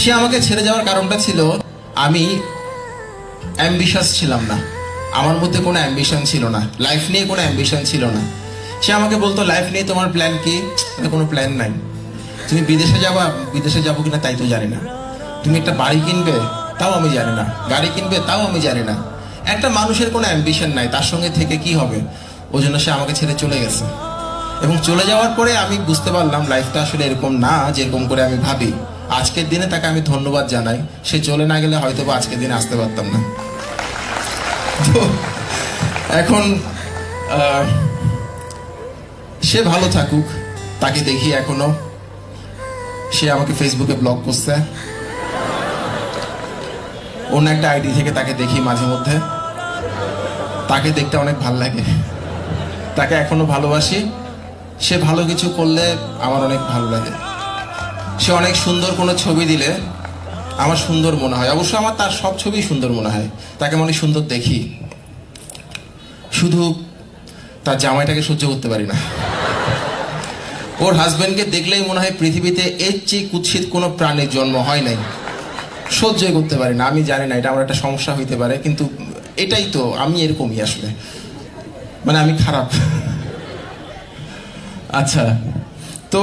সে আমাকে ছেড়ে যাওয়ার কারণটা ছিল আমি অ্যাম্বিশাস ছিলাম না, আমার মধ্যে কোনো অ্যাম্বিশন ছিল না, লাইফ নিয়ে কোনো অ্যাম্বিশন ছিল না। সে আমাকে বলতো লাইফ নিয়ে তোমার প্ল্যান কি? কোনো প্ল্যান নাই। তুমি বিদেশে যাবা, বিদেশে যাবো কিনা তাই তো জানি না। তুমি একটা বাড়ি কিনবে, তাও আমি জানি না। গাড়ি কিনবে, তাও আমি জানি না। একটা মানুষের কোনো অ্যাম্বিশন নাই, তার সঙ্গে থেকে কি হবে? ওই জন্য সে আমাকে ছেড়ে চলে গেছে। এবং চলে যাওয়ার পরে আমি বুঝতে পারলাম লাইফটা আসলে এরকম না যেরকম করে আমি ভাবি। আজকের দিনে তাকে আমি ধন্যবাদ জানাই। সে চলে না গেলে হয়তো বা আজকের দিনে আসতে পারতাম না। তো এখন সে ভালো থাকুক, তাকে দেখি এখনো। সে আমাকে ফেসবুকে ব্লক করছে, অন্য একটা আইডি থেকে তাকে দেখি মাঝে মধ্যে। তাকে দেখতে অনেক ভালো লাগে, তাকে এখনো ভালোবাসি। সে ভালো কিছু করলে আমার অনেক ভালো লাগে। সে অনেক সুন্দর কোনো ছবি দিলে আমার সুন্দর মনে হয়। অবশ্য আমার তার সব ছবি সুন্দর মনে হয়, তাকে অনেক সুন্দর দেখি। শুধু তার জামাইটাকে সহ্য করতে পারি না। ওর হাজবেন্ডকে দেখলেই মনে হয় পৃথিবীতে এর চেয়ে কুৎসিত কোনো প্রাণীর জন্ম হয় নাই। সহ্যই করতে পারি না। আমি জানি না এটা আমার একটা সমস্যা হইতে পারে, কিন্তু এটাই তো, আমি এরকমই আসলে, মানে আমি খারাপ। আচ্ছা, তো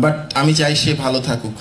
বাট আমি চাই সে ভালো থাকুক।